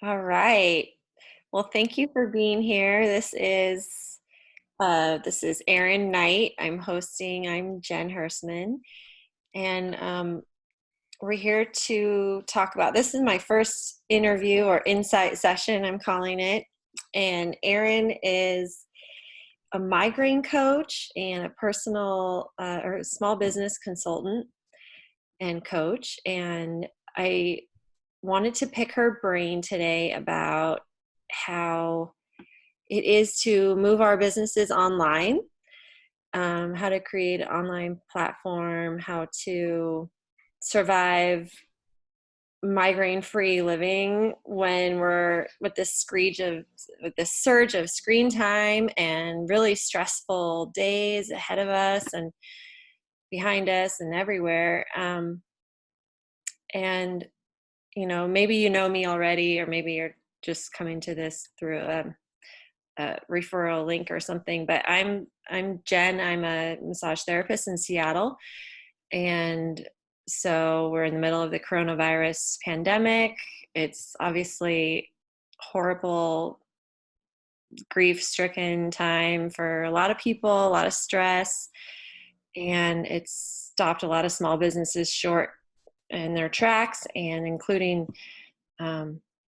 All right. Well, thank you for being here. This is Erin Knight. I'm hosting. I'm Jen Hersman, and we're here to talk about. This is my first interview or insight session. I'm calling it. And Erin is a migraine coach and a personal or a small business consultant and coach. And I wanted to pick her brain today about how it is to move our businesses online, how to create an online platform, how to survive migraine-free living when we're with this surge of screen time and really stressful days ahead of us and behind us and everywhere. And maybe you know me already, or maybe you're just coming to this through a referral link or something. But I'm Jen. I'm a massage therapist in Seattle, and so we're in the middle of the coronavirus pandemic. It's obviously horrible, grief-stricken time for a lot of people, a lot of stress, and it's stopped a lot of small businesses short in their tracks, and including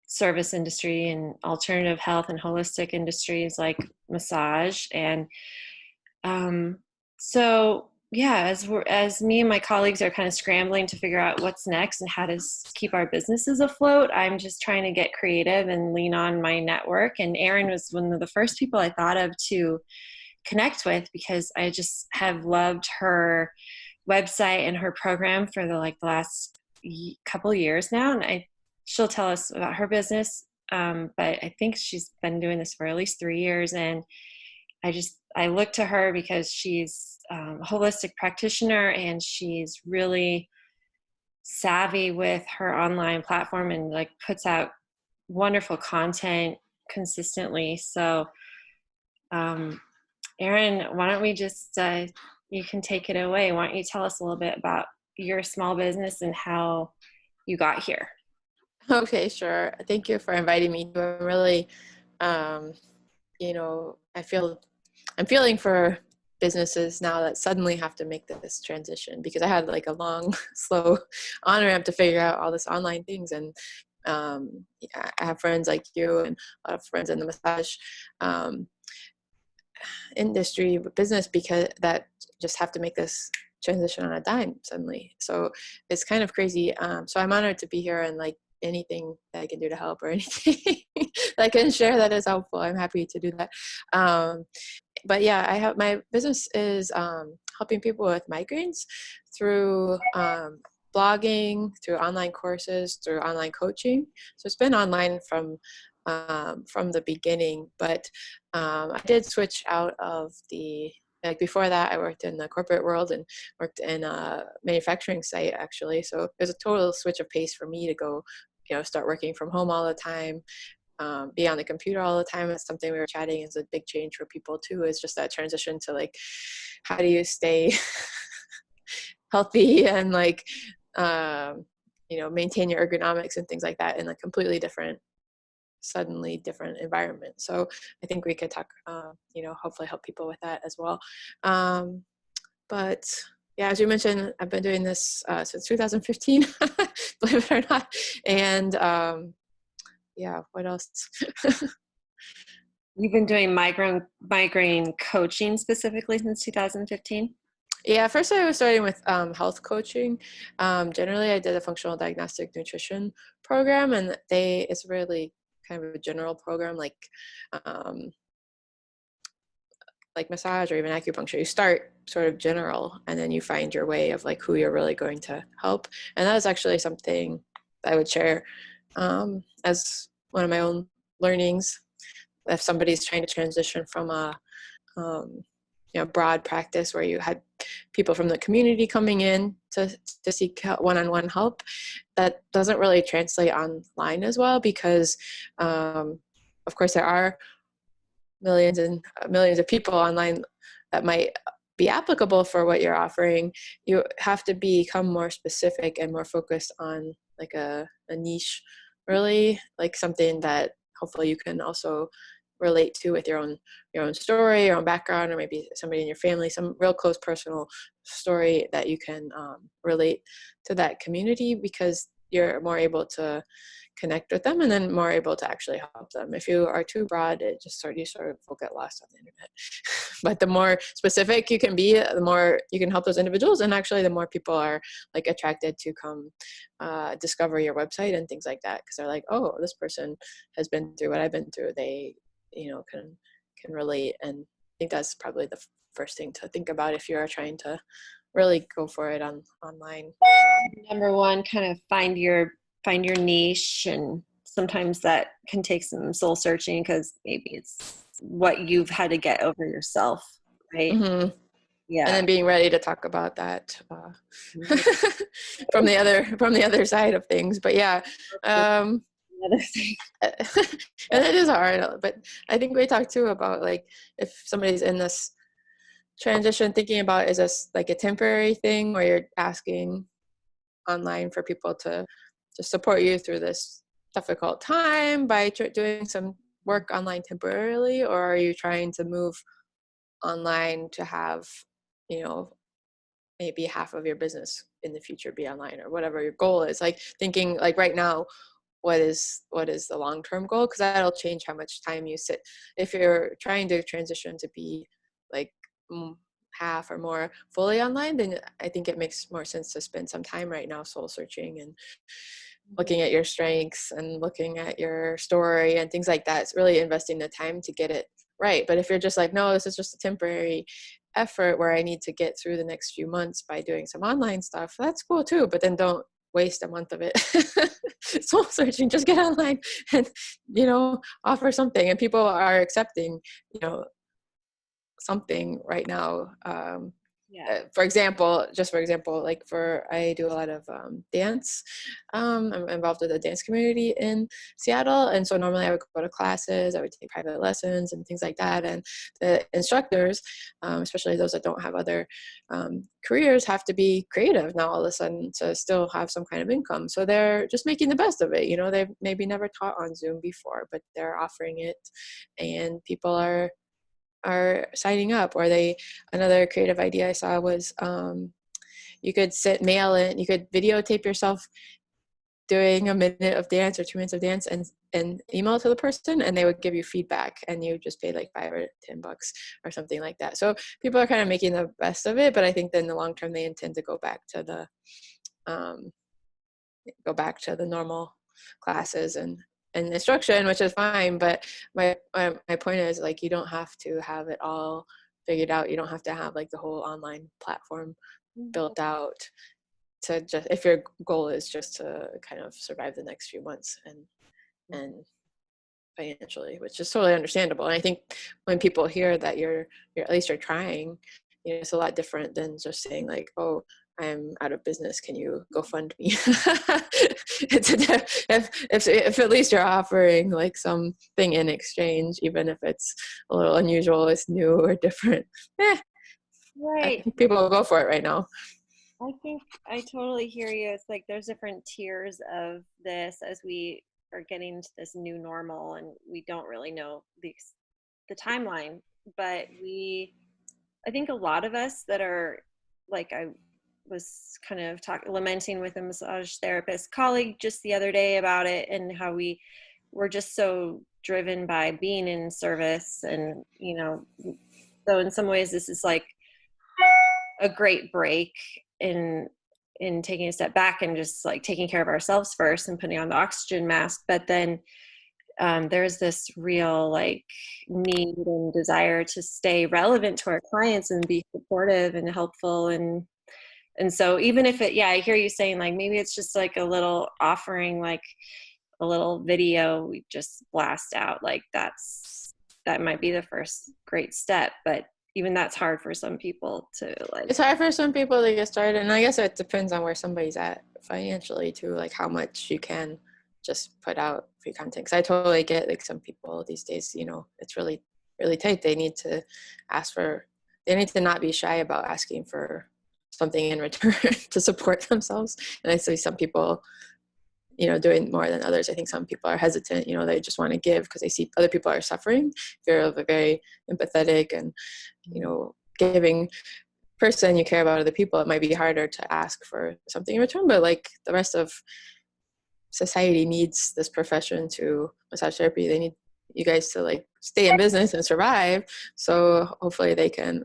service industry and alternative health and holistic industries like massage. And so yeah, as me and my colleagues are kind of scrambling to figure out what's next and how to keep our businesses afloat, I'm just trying to get creative and lean on my network. And Erin was one of the first people I thought of to connect with, because I just have loved her website and her program for the last couple years now. And she'll tell us about her business, but I think she's been doing this for at least 3 years. And I look to her because she's a holistic practitioner, and she's really savvy with her online platform and puts out wonderful content consistently. So Erin, why don't we just you can take it away. Why don't you tell us a little bit about your small business and how you got here? Okay, sure. Thank you for inviting me. I'm really, um, I'm feeling for businesses now that suddenly have to make this transition, because I had like a long, slow on ramp to figure out all this online things. And I have friends like you and a lot of friends in the massage um, industry business, because that just have to make this transition on a dime suddenly. So it's kind of crazy. So I'm honored to be here, and like anything that I can do to help, or anything that I can share that is helpful, I'm happy to do that. But yeah, I have my business is helping people with migraines through blogging, through online courses, through online coaching. So it's been online from the beginning, but I did switch out of before that I worked in the corporate world and worked in a manufacturing site, actually. So there's a total switch of pace for me to go, start working from home all the time, be on the computer all the time. It's something we were chatting is a big change for people too, is just that transition to how do you stay healthy and maintain your ergonomics and things like that in a suddenly different environment. So I think we could talk, hopefully help people with that as well. But yeah, as you mentioned, I've been doing this since 2015, believe it or not. And yeah, what else? You've been doing migraine coaching specifically since 2015? Yeah, first I was starting with health coaching. Generally, I did a functional diagnostic nutrition program, and it's really kind of a general program, like massage or even acupuncture. You start sort of general, and then you find your way of who you're really going to help. And that is actually something I would share as one of my own learnings. If somebody's trying to transition from a broad practice where you had people from the community coming in to seek one-on-one help, that doesn't really translate online as well, because of course there are millions and millions of people online that might be applicable for what you're offering. You have to become more specific and more focused on a niche really like something that hopefully you can also relate to with your own story, your own background, or maybe somebody in your family, some real close personal story that you can relate to that community, because you're more able to connect with them and then more able to actually help them. If you are too broad, it just you sort of will get lost on the internet. But the more specific you can be, the more you can help those individuals, and actually the more people are like attracted to come discover your website and things like that, because they're like, oh, this person has been through what I've been through. They can relate. And I think that's probably the first thing to think about if you're trying to really go for it online. Number one, kind of find your niche, and sometimes that can take some soul searching because maybe it's what you've had to get over yourself, right? Mm-hmm. Yeah. And then being ready to talk about that from the other side of things. But yeah, and it is hard. But I think we talked too about like if somebody's in this transition, thinking about, is this like a temporary thing where you're asking online for people to support you through this difficult time by doing some work online temporarily, or are you trying to move online to have, maybe half of your business in the future be online, or whatever your goal is? Like thinking like right now, what is the long-term goal, because that'll change how much time you sit. If you're trying to transition to be like half or more fully online, then I think it makes more sense to spend some time right now soul searching and looking at your strengths and looking at your story and things like that. It's really investing the time to get it right. But if you're just like, no, this is just a temporary effort where I need to get through the next few months by doing some online stuff, that's cool too. But then don't waste a month of it soul searching. Just get online and offer something, and people are accepting something right now. For example, like I do a lot of dance. I'm involved with a dance community in Seattle, and so normally I would go to classes, I would take private lessons and things like that, and the instructors, especially those that don't have other careers, have to be creative now all of a sudden to still have some kind of income. So they're just making the best of it. They've maybe never taught on Zoom before, but they're offering it, and people are signing up. Or another creative idea I saw was you could mail in, you could videotape yourself doing a minute of dance or 2 minutes of dance and email it to the person, and they would give you feedback, and you just pay like $5 or $10 or something like that. So people are kind of making the best of it, but I think that in the long term they intend to go back to the normal classes and instruction, which is fine. But my point is, like, you don't have to have it all figured out. You don't have to have like the whole online platform built out to just, if your goal is just to kind of survive the next few months and financially, which is totally understandable. And I think when people hear that you're at least you're trying, it's a lot different than just saying like, oh, I'm out of business, can you go fund me? If at least you're offering like something in exchange, even if it's a little unusual, it's new or different, right. I think people will go for it right now. I think I totally hear you. It's like there's different tiers of this as we are getting to this new normal, and we don't really know the timeline. But I think a lot of us that are, like, I was kind of lamenting with a massage therapist colleague just the other day about it, and how we're just so driven by being in service, and so in some ways this is like a great break in taking a step back and just like taking care of ourselves first and putting on the oxygen mask. But then there's this real like need and desire to stay relevant to our clients and be supportive and helpful. And so even if I hear you saying like, maybe it's just like a little offering, like a little video we just blast out, like that might be the first great step. But even that's hard for some people to like. It's hard for some people to get started, and I guess it depends on where somebody's at financially too, like how much you can just put out free content. Because I totally get like some people these days, it's really, really tight. They need to not be shy about asking for something in return to support themselves. And I see some people, doing more than others. I think some people are hesitant, they just want to give because they see other people are suffering. If you're a very empathetic and, giving person, you care about other people, it might be harder to ask for something in return. But like the rest of society needs this profession to massage therapy. They need you guys to like stay in business and survive. So hopefully they can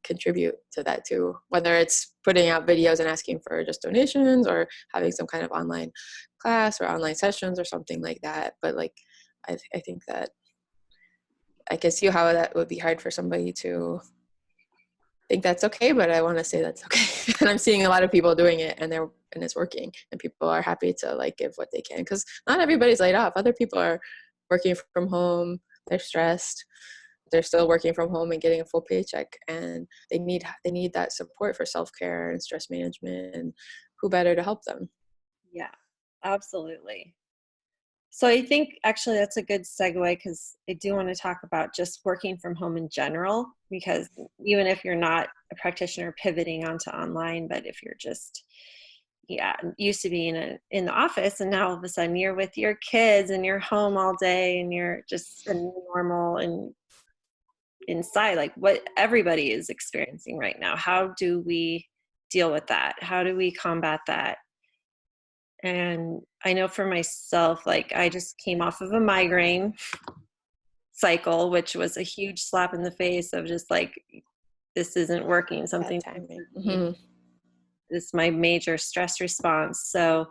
contribute to that too, whether it's putting out videos and asking for just donations or having some kind of online class or online sessions or something like that. But like I think that I can see how that would be hard for somebody to think that's okay, but I want to say that's okay. And I'm seeing a lot of people doing it and it's working, and people are happy to like give what they can, because not everybody's laid off. Other people are working from home, they're stressed, they're still working from home and getting a full paycheck, and they need that support for self-care and stress management, and who better to help them? Yeah, absolutely. So I think actually that's a good segue, because I do want to talk about just working from home in general, because even if you're not a practitioner pivoting onto online, but if you're just used to being in the office, and now all of a sudden you're with your kids and you're home all day and you're just a new normal and inside, like what everybody is experiencing right now. How do we deal with that? How do we combat that? And I know for myself, like I just came off of a migraine cycle, which was a huge slap in the face of just like, this isn't working. Something Timing. This is my major stress response. So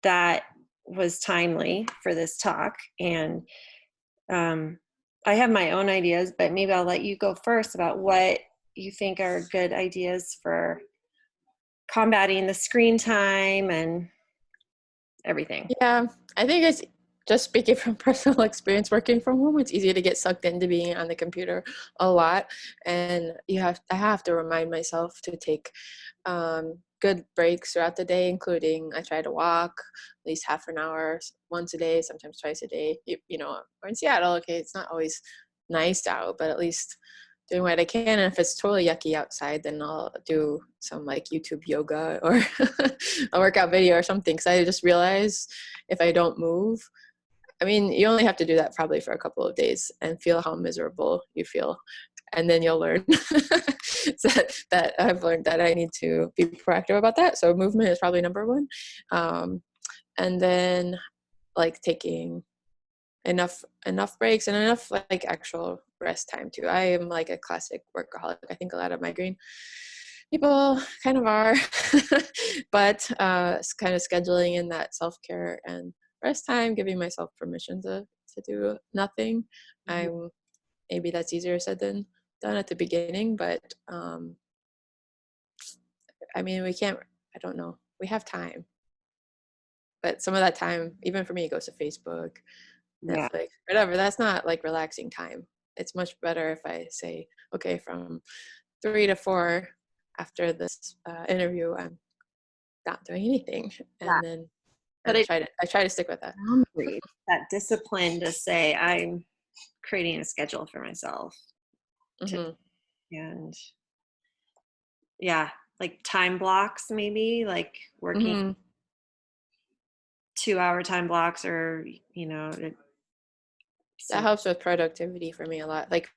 that was timely for this talk. And I have my own ideas, but maybe I'll let you go first about what you think are good ideas for combating the screen time and everything. Yeah, I think it's just speaking from personal experience working from home, it's easy to get sucked into being on the computer a lot. And I have to remind myself to take good breaks throughout the day, including I try to walk at least half an hour once a day, sometimes twice a day. We're in Seattle, okay, it's not always nice out, but at least doing what I can. And if it's totally yucky outside, then I'll do some like YouTube yoga or a workout video or something. Because I just realize if I don't move, I mean, you only have to do that probably for a couple of days and feel how miserable you feel. And then you'll learn that I've learned that I need to be proactive about that. So movement is probably number one. And then like taking enough breaks and enough like actual rest time too. I am like a classic workaholic. I think a lot of migraine people kind of are, but it's kind of scheduling in that self-care and rest time, giving myself permission to do nothing. Maybe that's easier said than done at the beginning, but I mean, I don't know, we have time, but some of that time, even for me, goes to Facebook, Yeah. Netflix, whatever. That's not like relaxing time. It's much better if I say, okay, from 3 to 4 after this interview, I'm not doing anything, Yeah. and then But I try to stick with that. boundaries, that discipline to say I'm creating a schedule for myself to, and yeah, like time blocks, maybe like working 2-hour time blocks, or That helps with productivity for me a lot. Like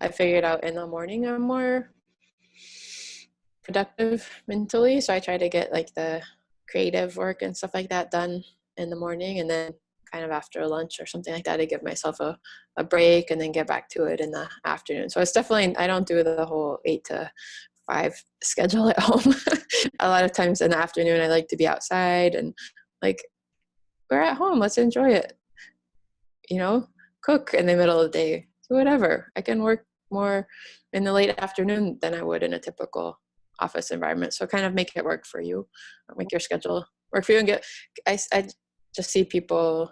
I figured out in the morning I'm more productive mentally, so I try to get like the creative work and stuff like that done in the morning, and then kind of after lunch or something like that, I give myself a break and then get back to it in the afternoon. So it's definitely, I don't do the whole 8 to 5 schedule at home. A lot of times in the afternoon I like to be outside, and like, we're at home, let's enjoy it, cook in the middle of the day, do whatever. I can work more in the late afternoon than I would in a typical office environment. So kind of make it work for you, make your schedule work for you, and I just see people,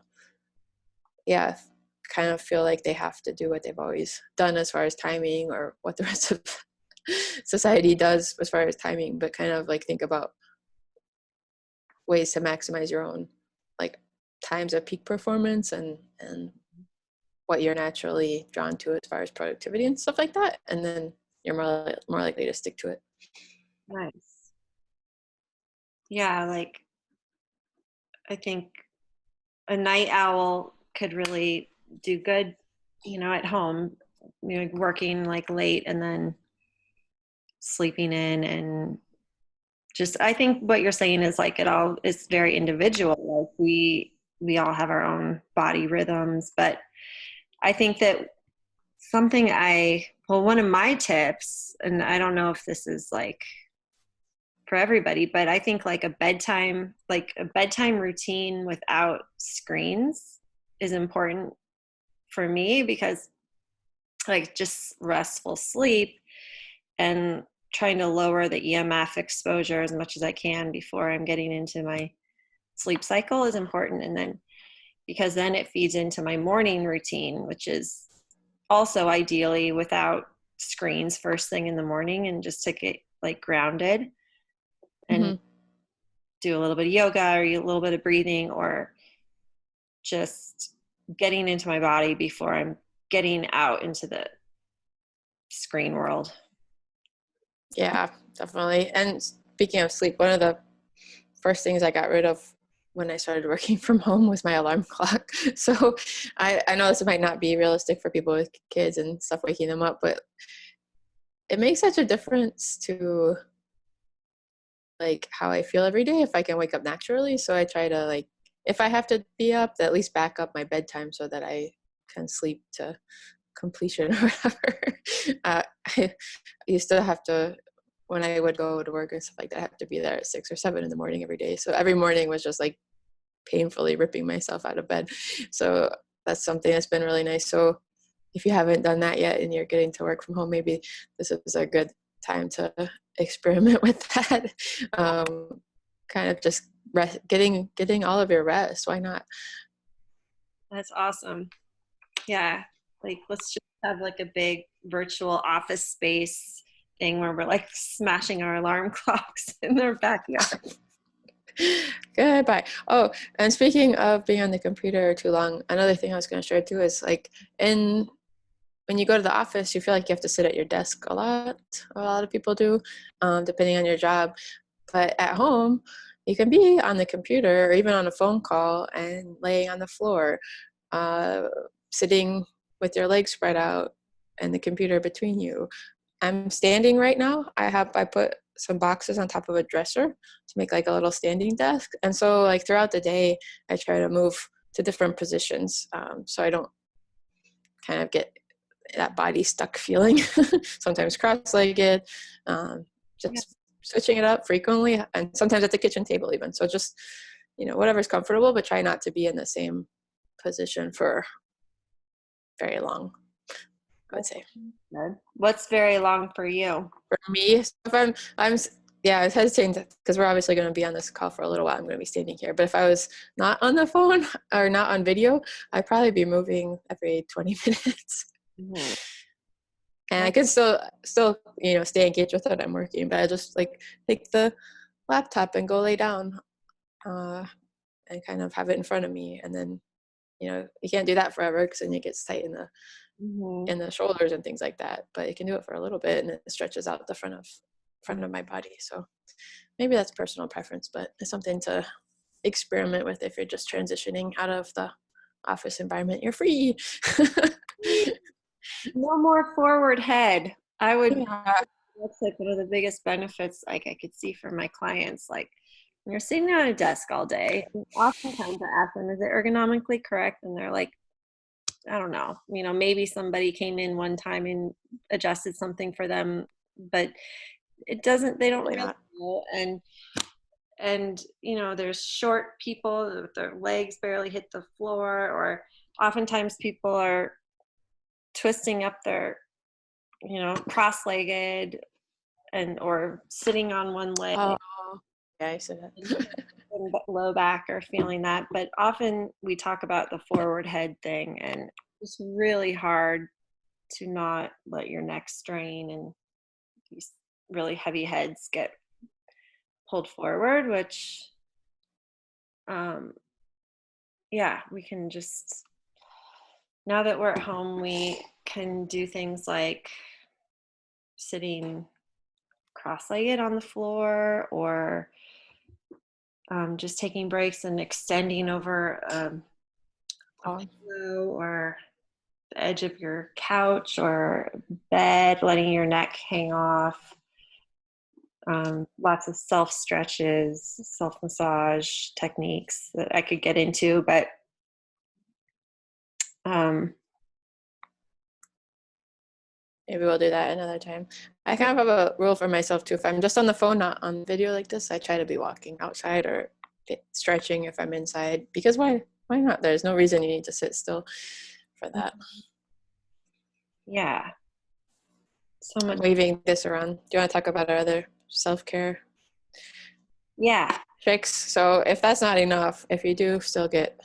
kind of feel like they have to do what they've always done as far as timing, or what the rest of society does as far as timing, but kind of like think about ways to maximize your own like times of peak performance, and what you're naturally drawn to as far as productivity and stuff like that, and then you're more likely to stick to it. nice. Yeah, like I think a night owl could really do good, at home, working like late and then sleeping in. And just, I think what you're saying is like it all is very individual. Like we all have our own body rhythms, but I think that one of my tips, and I don't know if this is like for everybody, but I think like a bedtime routine without screens is important for me, because like just restful sleep and trying to lower the EMF exposure as much as I can before I'm getting into my sleep cycle is important. And then, because then it feeds into my morning routine, which is also ideally without screens first thing in the morning, and just to get like grounded and Mm-hmm. do a little bit of yoga or a little bit of breathing, or just getting into my body before I'm getting out into the screen world. Yeah, definitely. And speaking of sleep, one of the first things I got rid of when I started working from home was my alarm clock. So I know this might not be realistic for people with kids and stuff waking them up, but it makes such a difference to like how I feel every day if I can wake up naturally. So I try to like, if I have to be up, to at least back up my bedtime so that I can sleep to completion or whatever. I used to have to, when I would go to work and stuff like that, I have to be there at 6 or 7 in the morning every day. So every morning was just like painfully ripping myself out of bed. So that's something that's been really nice. So if you haven't done that yet and you're getting to work from home, maybe this is a good time to experiment with that. Kind of just getting all of your rest. Why not? That's awesome. Yeah. Like let's just have like a big virtual office space thing where we're like smashing our alarm clocks in their backyard. Goodbye. Oh, and speaking of being on the computer too long, another thing I was going to share too is like in when you go to the office, you feel like you have to sit at your desk a lot. A lot of people do, depending on your job. But at home, you can be on the computer or even on a phone call and laying on the floor, uh, sitting with your legs spread out and the computer between you. I'm standing right now. I put some boxes on top of a dresser to make like a little standing desk. And so like throughout the day, I try to move to different positions, so I don't kind of get that body stuck feeling. Sometimes cross-legged, Yeah. just switching it up frequently, and sometimes at the kitchen table even. So just whatever's comfortable, but try not to be in the same position for very long, I would That's say. good. What's very long for you? For me, so if I'm yeah, I was hesitating because we're obviously going to be on this call for a little while. I'm going to be standing here, but if I was not on the phone or not on video, I'd probably be moving every 20 minutes. Mhm. And I can still stay engaged with what I'm working, but I just like take the laptop and go lay down, uh, and kind of have it in front of me. And then you can't do that forever because then it gets tight in the Mhm. shoulders and things like that. But you can do it for a little bit, and it stretches out the front of my body. So maybe that's personal preference, but it's something to experiment with if you're just transitioning out of the office environment. You're free. No more forward head. Yeah. That's like one of the biggest benefits like I could see for my clients. Like when you're sitting at a desk all day, oftentimes I ask them, is it ergonomically correct? And they're like, I don't know. Maybe somebody came in one time and adjusted something for them, but they don't Probably really not. know. And there's short people with their legs barely hit the floor, or oftentimes people are twisting up their, cross-legged and or sitting on one leg, Oh, yeah, I said and that. low back are feeling that. But often we talk about the forward head thing, and it's really hard to not let your neck strain and these really heavy heads get pulled forward, which um yeah, we can just, now that we're at home, we can do things like sitting cross-legged on the floor, or just taking breaks and extending over a Oh, pillow or the edge of your couch or bed, letting your neck hang off. Lots of self stretches, self massage techniques that I could get into, but um, maybe we'll do that another time. I kind of have a rule for myself too. If I'm just on the phone, not on video like this, I try to be walking outside or stretching if I'm inside. Because why not? There's no reason you need to sit still for that. yeah, so I'm much. waving this around. Do you want to talk about our other self-care Yeah, tricks? So if that's not enough, if you do still get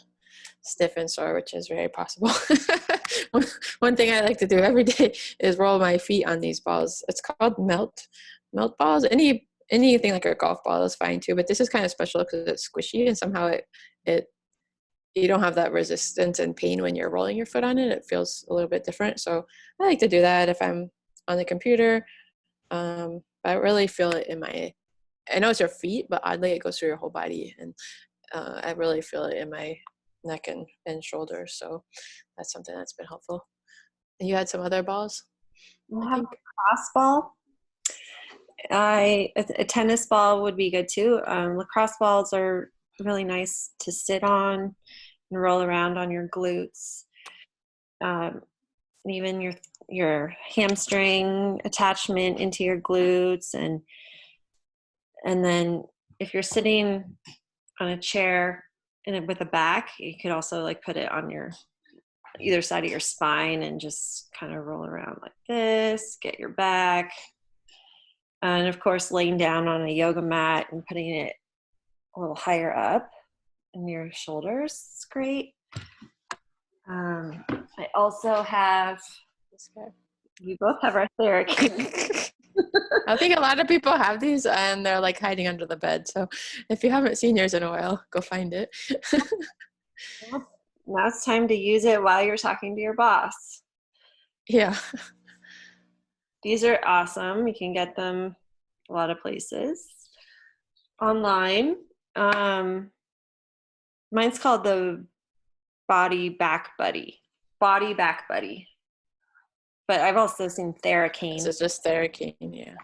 stiff and sore, which is very possible, one thing I like to do every day is roll my feet on these balls. It's called melt balls. Anything like a golf ball is fine too, but this is kind of special because it's squishy and somehow it you don't have that resistance and pain when you're rolling your foot on it. It feels a little bit different. So I like to do that if I'm on the computer. But I really feel it in I know it's your feet, but oddly it goes through your whole body. And I really feel it in my neck and shoulders. So that's something that's been helpful. And you had some other balls, we'll I have think. a cross ball. A tennis ball would be good too. Lacrosse balls are really nice to sit on and roll around on your glutes. And even your hamstring attachment into your glutes, and then if you're sitting on a chair and with a back, you could also like put it on your either side of your spine and just kind of roll around like this, get your back. And of course, laying down on a yoga mat and putting it a little higher up in your shoulders is great. I also have, we both have our therapy. I think a lot of people have these and they're like hiding under the bed. So if you haven't seen yours in a while, go find it. Now it's time to use it while you're talking to your boss. Yeah. These are awesome. You can get them a lot of places online. Um, Mine's called the Body Back Buddy. Body Back Buddy. But I've also seen This Theracane. is just Theracane, yeah.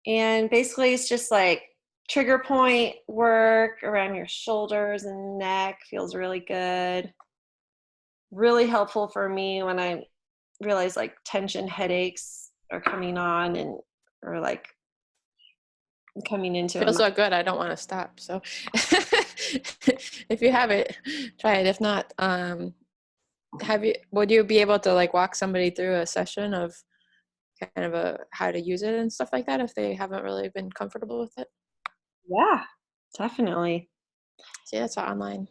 And basically it's just like trigger point work around your shoulders and neck. Feels really good. Really helpful for me when I realize like tension headaches are coming on and or like coming into Feels a. so good. I don't want to stop. So if you have it, try it. If not, would you be able to like walk somebody through a session of kind of how to use it and stuff like that if they haven't really been comfortable with it? Yeah, definitely. See, that's an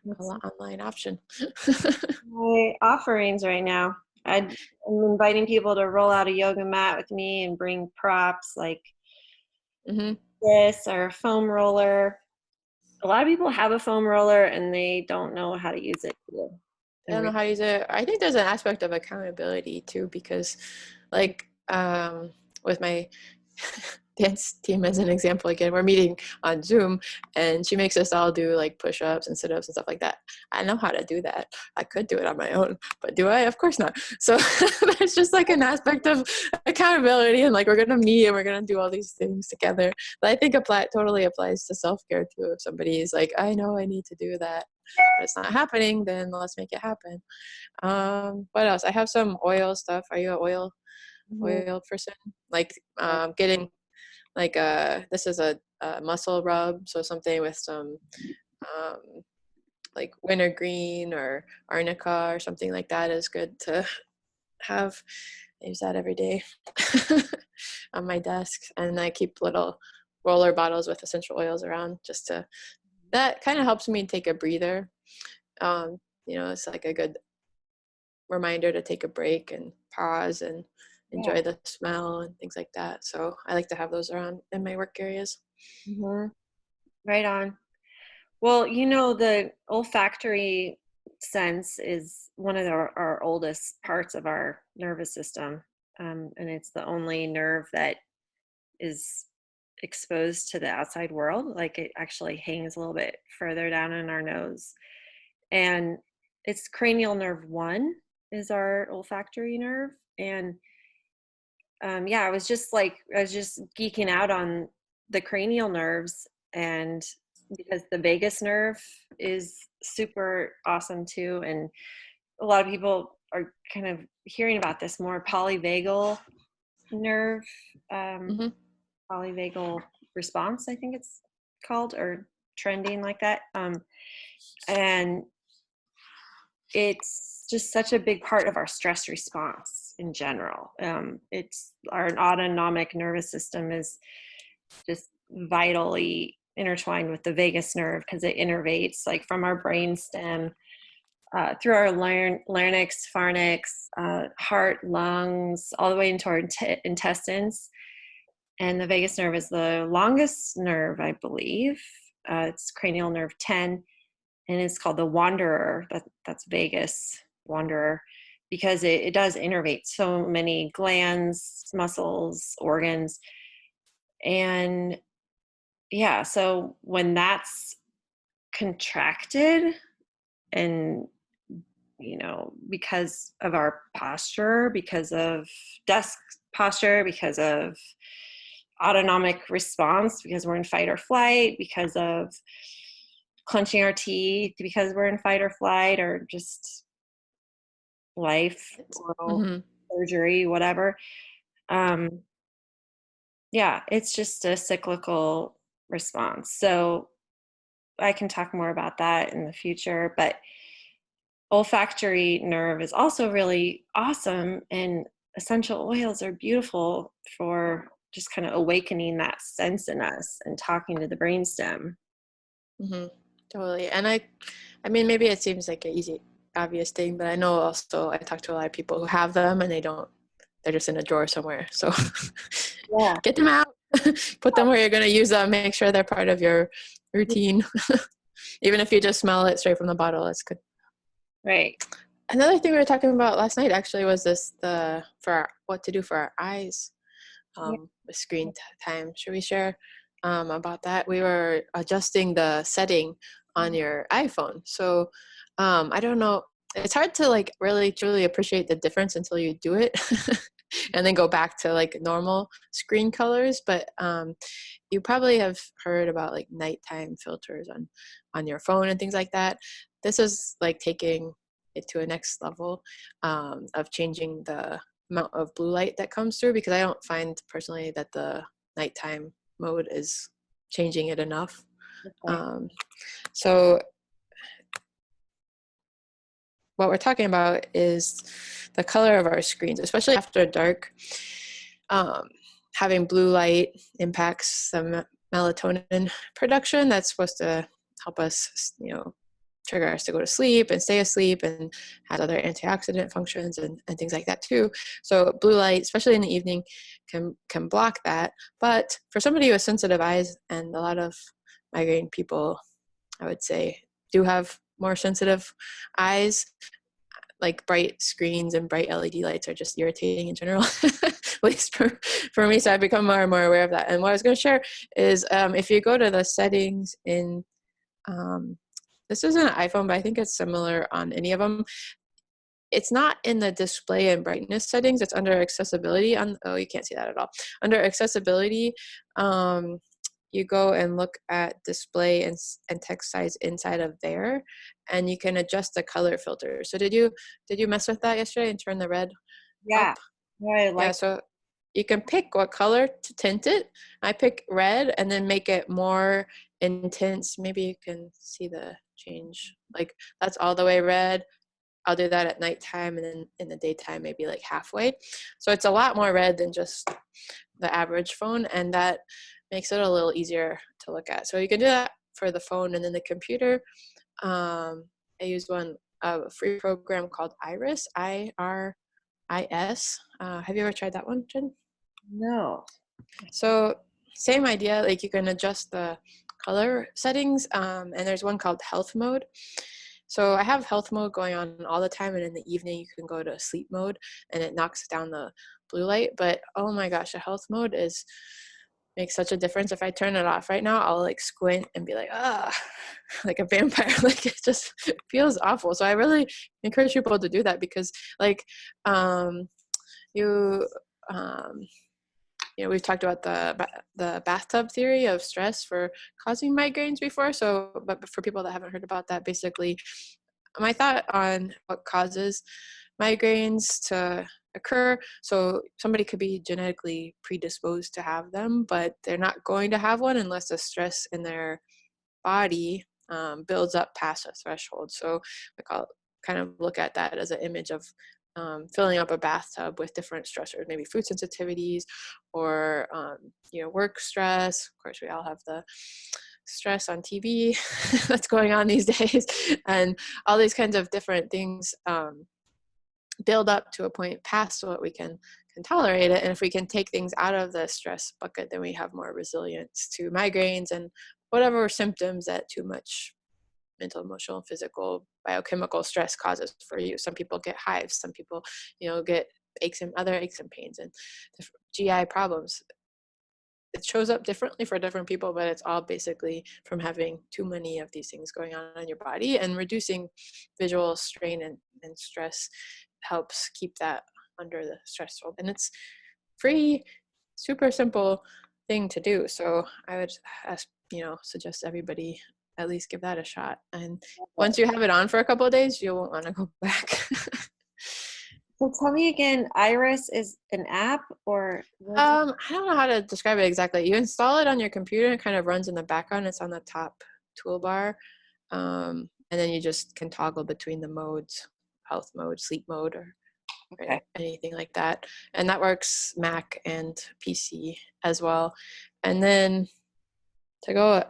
That's online option. my offerings right now. I'm inviting people to roll out a yoga mat with me and bring props like Mm-hmm. this or a foam roller. A lot of people have a foam roller and they don't know how to use it. I don't know how to use it. I think there's an aspect of accountability too, because like with my dance team as an example, again, we're meeting on Zoom and she makes us all do like push-ups and sit-ups and stuff like that. I know how to do that. I could do it on my own, but do I? Of course not. So there's just like an aspect of accountability and like we're gonna meet and we're gonna do all these things together. But I think totally applies to self-care too. If somebody is like, I know I need to do that, but it's not happening, then let's make it happen. What else? I have some oil stuff. Are you an oil person? Like getting like this is a muscle rub, so something with some um, like wintergreen or arnica or something like that is good to have. I use that every day on my desk, and I keep little roller bottles with essential oils around just to that kind of helps me take a breather. It's like a good reminder to take a break and pause and Yeah. enjoy the smell and things like that. So I like to have those around in my work areas. Mm-hmm. Right on. Well, the olfactory sense is one of our oldest parts of our nervous system. And it's the only nerve that is exposed to the outside world. Like it actually hangs a little bit further down in our nose. And it's cranial nerve 1 is our olfactory nerve. And yeah, I was just geeking out on the cranial nerves, and because the vagus nerve is super awesome too. And a lot of people are kind of hearing about this more polyvagal nerve, um, Mm-hmm. polyvagal response, I think it's called, or trending like that. And it's just such a big part of our stress response in general. It's our autonomic nervous system is just vitally intertwined with the vagus nerve because it innervates like from our brain stem through our larynx, pharynx, heart, lungs, all the way into our intestines. And the vagus nerve is the longest nerve, I believe. It's cranial nerve 10, and it's called the wanderer. That's vagus wanderer, because it does innervate so many glands, muscles, organs. And yeah, so when that's contracted, and because of our posture, because of desk posture, because of autonomic response, because we're in fight or flight, because of clenching our teeth, because we're in fight or flight, or just life, oral Mm-hmm. surgery, whatever. Um, yeah, it's just a cyclical response. So I can talk more about that in the future, but olfactory nerve is also really awesome, and essential oils are beautiful for just kind of awakening that sense in us and talking to the brainstem. Mm-hmm. Totally. And I mean, maybe it seems like an easy, obvious thing, but I know also I talk to a lot of people who have them and they're just in a drawer somewhere. So Yeah, get them out, put them where you're going to use them, make sure they're part of your routine. Even if you just smell it straight from the bottle, it's good. right. Another thing we were talking about last night actually was what to do for our eyes Yeah. with screen time. Should we share about that? We were adjusting the setting on your iPhone. So I don't know. It's hard to like really truly appreciate the difference until you do it and then go back to like normal screen colors. But you probably have heard about like nighttime filters on your phone and things like that. This is like taking it to a next level of changing the amount of blue light that comes through, because I don't find personally that the nighttime mode is changing it enough. Okay. So what we're talking about is the color of our screens, especially after dark. Um, Having blue light impacts the melatonin production that's supposed to help us, trigger us to go to sleep and stay asleep, and has other antioxidant functions and things like that too. So blue light, especially in the evening, can block that. But for somebody with sensitive eyes, and a lot of migraine people, I would say, do have more sensitive eyes, like bright screens and bright LED lights are just irritating in general, at least for me. So I've become more and more aware of that. And what I was going to share is if you go to the settings in, this isn't an iPhone, but I think it's similar on any of them. It's not in the display and brightness settings. It's under accessibility. You can't see that at all. Under accessibility, you go and look at display and text size inside of there, and you can adjust the color filter. So did you mess with that yesterday and turn the red Yeah. up? Yeah, I Yeah, like. so you can pick what color to tint it. I pick red and then make it more intense. Maybe you can see the change. Like that's all the way red. I'll do that at nighttime, and then in the daytime, maybe like halfway. So it's a lot more red than just the average phone, and that makes it a little easier to look at. So you can do that for the phone, and then the computer. I use a free program called Iris, IRIS. Have you ever tried that one, Jen? No. So same idea, like you can adjust the color settings, and there's one called health mode. So I have health mode going on all the time, and in the evening you can go to sleep mode and it knocks down the blue light. But oh my gosh, the health mode is makes such a difference. If I turn it off right now, I'll like squint and be like, ah, like a vampire. Like it just feels awful. So I really encourage people to do that, because like you you know, we've talked about the bathtub theory of stress for causing migraines before. So, but for people that haven't heard about that, basically, my thought on what causes migraines to occur. So somebody could be genetically predisposed to have them, but they're not going to have one unless the stress in their body builds up past a threshold. So I kind of look at that as an image of filling up a bathtub with different stressors, maybe food sensitivities or you know, work stress. Of course, we all have the stress on TV that's going on these days, and all these kinds of different things build up to a point past what we can tolerate it. And if we can take things out of the stress bucket, then we have more resilience to migraines and whatever symptoms that too much mental, emotional, and physical biochemical stress causes for you. Some people get hives, some people, you know, get other aches and pains and GI problems. It shows up differently for different people, but it's all basically from having too many of these things going on in your body. And reducing visual strain and stress helps keep that under the stress threshold. And it's free, super simple thing to do. So I would suggest everybody at least give that a shot. And once you have it on for a couple of days, you won't want to go back. So tell me again, Iris is an app, or I don't know how to describe it exactly. You install it on your computer and it kind of runs in the background. It's on the top toolbar. And then you just can toggle between the modes, health mode, sleep mode, or anything like that. And that works Mac and PC as well. And then to go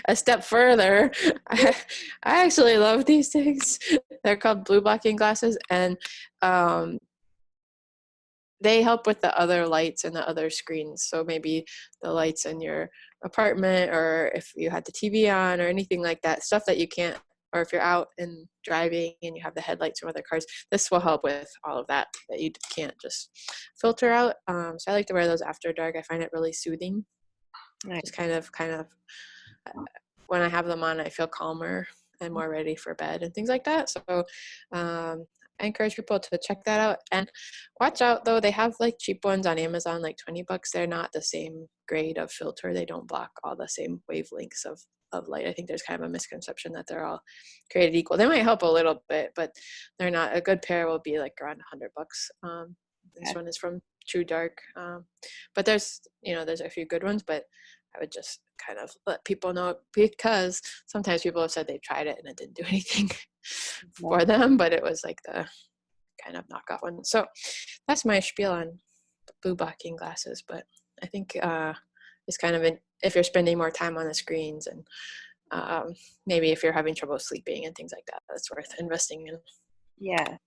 a step further, I actually love these things. They're called blue blocking glasses, and they help with the other lights and the other screens. So maybe the lights in your apartment, or if you had the TV on or anything like that, stuff that you can't, or if you're out and driving and you have the headlights from other cars, this will help with all of that you can't just filter out. So I like to wear those after dark. I find it really soothing. Nice. Just kind of when I have them on, I feel calmer and more ready for bed and things like that. So I encourage people to check that out. And watch out though, they have like cheap ones on Amazon, like $20. They're not the same grade of filter. They don't block all the same wavelengths of light. I think there's kind of a misconception that they're all created equal. They might help a little bit, but they're not. A good pair will be like around $100. This one is from True Dark. But there's a few good ones, but I would just kind of let people know, because sometimes people have said they tried it and it didn't do anything for them, but it was like the kind of knockoff one. So that's my spiel on blue blocking glasses. But I think it's kind of if you're spending more time on the screens, and maybe if you're having trouble sleeping and things like that, that's worth investing in. Yeah,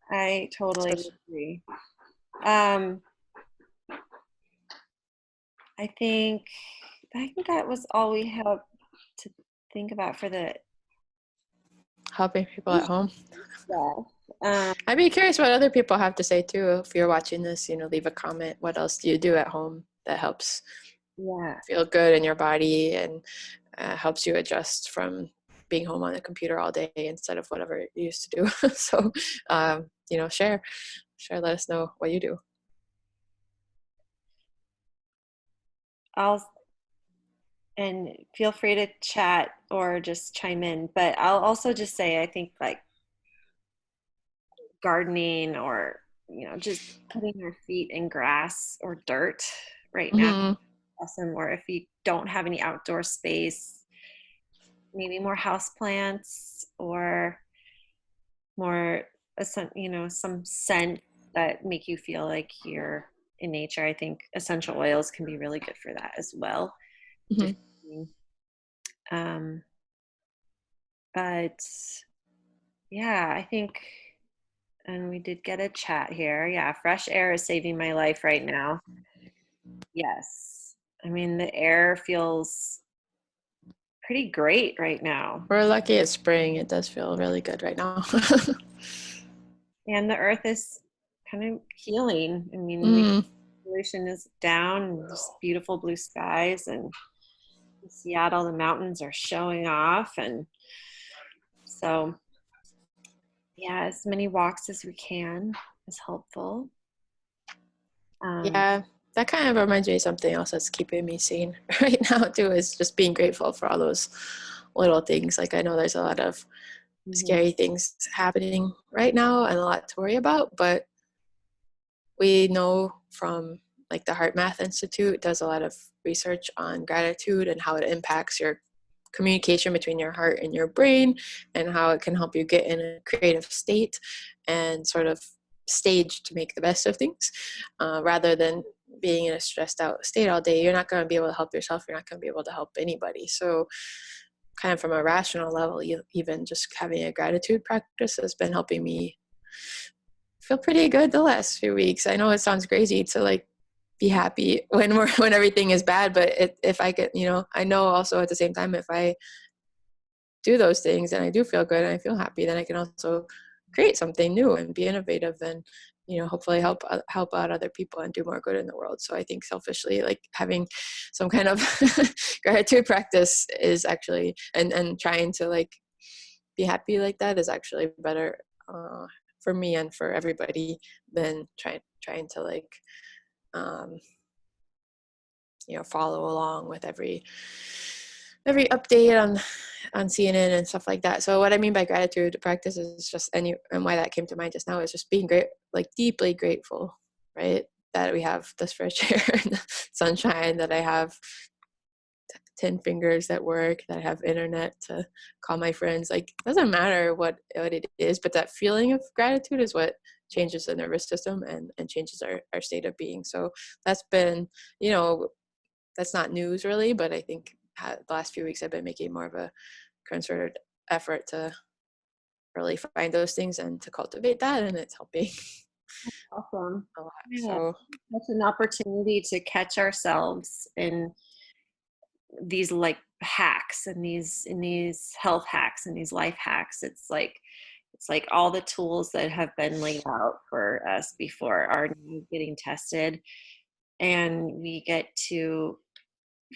I totally agree. I think that was all we have to think about for the helping people at home. Yeah. I'd be curious what other people have to say too. If you're watching this, leave a comment. What else do you do at home that helps feel good in your body and helps you adjust from being home on the computer all day instead of whatever you used to do? So, share, let us know what you do. And feel free to chat or just chime in, but I'll also just say, I think like gardening or, just putting your feet in grass or dirt right now. Awesome. Or if you don't have any outdoor space, maybe more house plants or more, some scent that make you feel like you're in nature. I think essential oils can be really good for that as well. But yeah, I think, and we did get a chat here. Yeah, fresh air is saving my life right now. Yes. I mean, the air feels pretty great right now. We're lucky it's spring. It does feel really good right now. And the earth is kind of healing. I mean, pollution is down and just beautiful blue skies, and in Seattle the mountains are showing off, and so yeah, as many walks as we can is helpful. Um, Yeah, that kind of reminds me of something else that's keeping me sane right now too, is just being grateful for all those little things. Like I know there's a lot of mhm. scary things happening right now and a lot to worry about, but we know from like the Heart Math Institute does a lot of research on gratitude and how it impacts your communication between your heart and your brain, and how it can help you get in a creative state and sort of stage to make the best of things, rather than being in a stressed out state all day. You're not going to be able to help yourself, you're not going to be able to help anybody. So kind of from a rational level, even just having a gratitude practice has been helping me feel pretty good the last few weeks. I know it sounds crazy to like be happy when when everything is bad, but if I get, I know also at the same time, if I do those things and I do feel good and I feel happy, then I can also create something new and be innovative and hopefully help out other people and do more good in the world. So I think selfishly, like having some kind of gratitude practice is actually, and trying to like be happy like that is actually better for me and for everybody than trying to like um, follow along with every update on CNN and stuff like that. So what I mean by gratitude practice is just, and why that came to mind just now is just being great, like deeply grateful, right? That we have this fresh air and the sunshine, that I have 10 fingers at work, that I have internet to call my friends. Like, it doesn't matter what it is, but that feeling of gratitude is what changes the nervous system and changes our state of being. So that's been, that's not news really, but I think the last few weeks I've been making more of a concerted effort to really find those things and to cultivate that, and it's helping Awesome. a lot. Yeah, So that's an opportunity to catch ourselves in these like hacks and these health hacks and these life hacks. It's like all the tools that have been laid out for us before are now getting tested, and we get to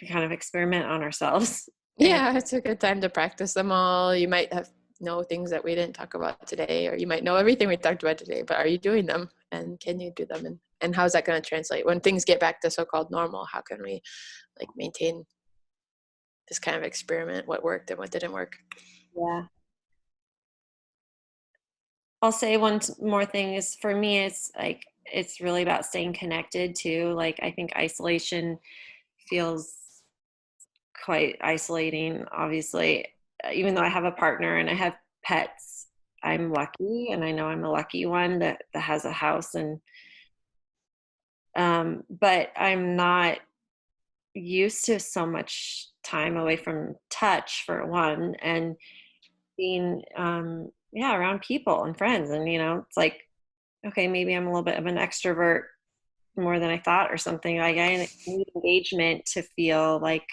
kind of experiment on ourselves. And yeah, it's a good time to practice them all. You might have know things that we didn't talk about today, or you might know everything we talked about today, but are you doing them, and can you do them, and how's that going to translate when things get back to so-called normal? How can we like maintain this kind of experiment, what worked and what didn't work? yeah, I'll say more thing is, for me, it's like it's really about staying connected too. Like I think isolation feels quite isolating, obviously. Even though I have a partner and I have pets, I'm lucky, and I know I'm a lucky one that has a house, and but I'm not used to so much time away from touch, for one, and being yeah, around people and friends. And it's like, okay, maybe I'm a little bit of an extrovert more than I thought or something. Like I need engagement to feel like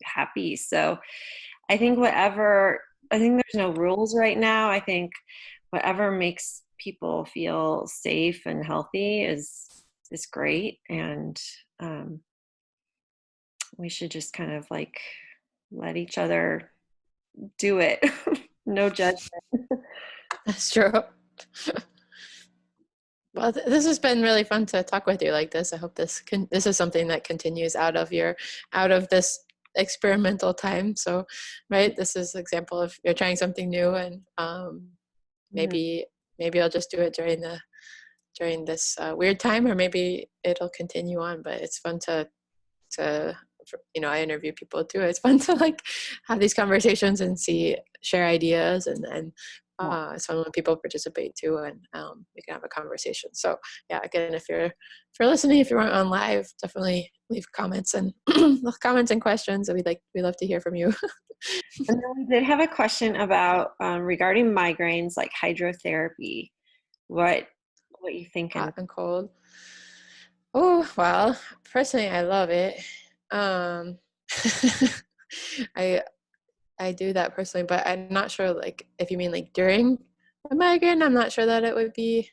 happy. So I think there's no rules right now. I think whatever makes people feel safe and healthy is great, and um, we should just kind of like let each other do it. No judgment. That's true. Well, this has been really fun to talk with you like this. I hope this is something that continues out of this experimental time. So, right, this is an example of you're trying something new, and Mhm. maybe I'll just do it during this weird time, or maybe it'll continue on. But it's fun to I interview people too. It's fun to like have these conversations and share ideas, and Yeah. it's fun when people participate too, and we can have a conversation. So yeah, again, if you're listening, if you're on live, definitely leave comments and comments and questions, and we love to hear from you. And then we did have a question about regarding migraines, like hydrotherapy. What what you thinking? Hot and cold. Oh well, personally, I love it. Um, I I do that personally, but I'm not sure like if you mean like during a migraine, I'm not sure that it would be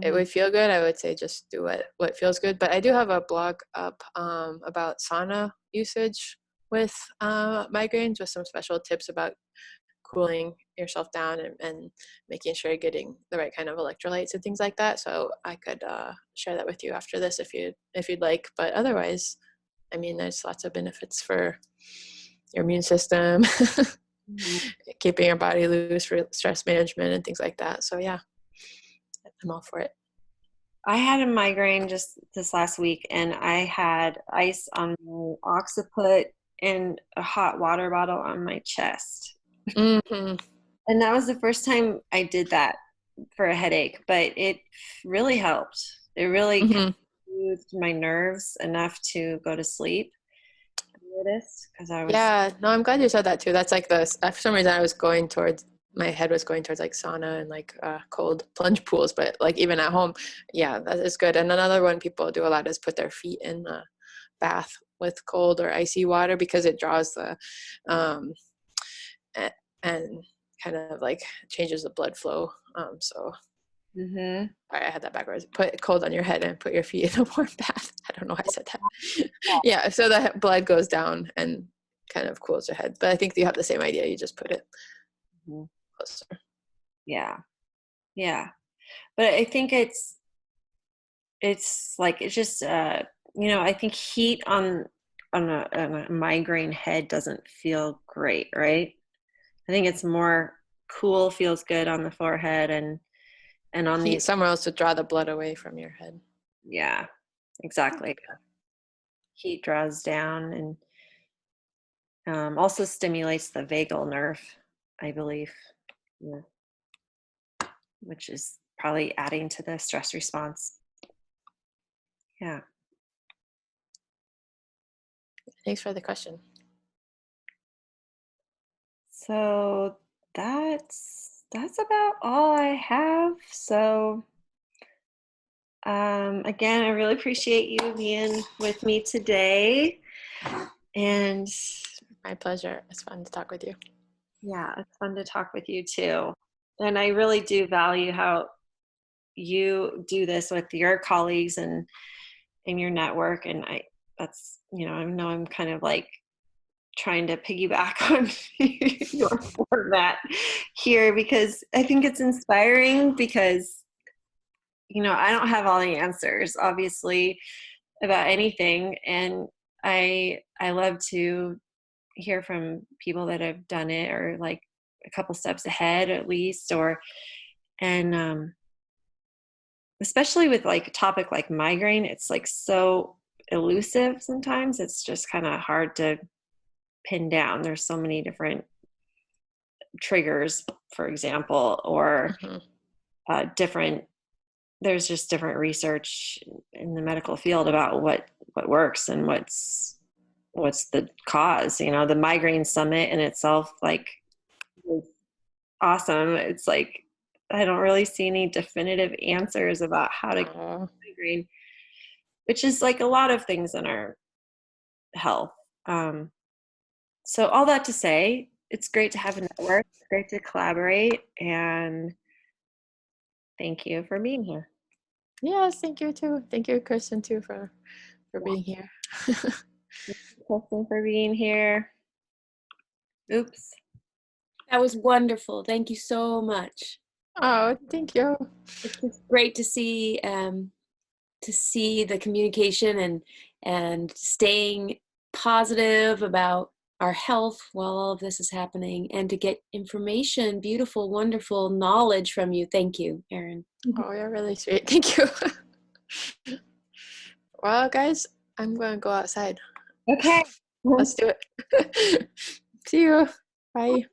it would feel good, I would say just do what feels good. But I do have a blog up about sauna usage with migraines, with some special tips about cooling yourself down and making sure you're getting the right kind of electrolytes and things like that. So I could share that with you after this if you'd like. But otherwise, I mean, there's lots of benefits for your immune system, keeping your body loose for stress management and things like that. So yeah, I'm all for it. I had a migraine just this last week, and I had ice on my occiput and a hot water bottle on my chest. Mm-hmm. And that was the first time I did that for a headache, but it really helped. It really kind of soothed my nerves enough to go to sleep. I noticed because I was. Yeah, no, I'm glad you said that too. That's like for some reason my head was going towards like sauna and like cold plunge pools, but like even at home, yeah, that is good. And another one people do a lot is put their feet in the bath with cold or icy water because it draws the, um, and kind of like changes the blood flow. So Mm-hmm. I had that backwards. Put cold on your head and put your feet in a warm bath. I don't know why I said that. Yeah, so the blood goes down and kind of cools your head. But I think you have the same idea. You just put it closer. Yeah. Yeah. But I think it's like, it's just, I think heat on a migraine head doesn't feel great, right? I think it's more cool, feels good on the forehead and on Heat these. somewhere else to draw the blood away from your head. Yeah, exactly. Heat draws down and also stimulates the vagal nerve, I believe, yeah, which is probably adding to the stress response. Yeah. Thanks for the question. So that's about all I have. So again, I really appreciate you being with me today. And My pleasure. It's fun to talk with you. yeah, it's fun to talk with you too. And I really do value how you do this with your colleagues and in your network. And I know I'm kind of like trying to piggyback on your format here because I think it's inspiring because, I don't have all the answers, obviously, about anything. And I love to hear from people that have done it or like a couple steps ahead at least, and especially with like a topic like migraine, it's like so elusive sometimes. It's just kind of hard to pin down. There's so many different triggers, for example, or different. There's just different research in the medical field about what works and what's the cause. The migraine summit in itself, like, was awesome. It's like I don't really see any definitive answers about how to get migraine, which is like a lot of things in our health. So all that to say, it's great to have a network. It's great to collaborate, and thank you for being here. Yes, thank you too. Thank you, Kristen, too, for being here. Kristen, for being here. Oops. That was wonderful. Thank you so much. Oh, thank you. It's just great to see the communication and staying positive about our health while all of this is happening, and to get information, beautiful, wonderful knowledge from you. Thank you, Erin. Oh, you're really sweet. Thank you. Well, guys, I'm going to go outside. Okay. Let's do it. See you. Bye.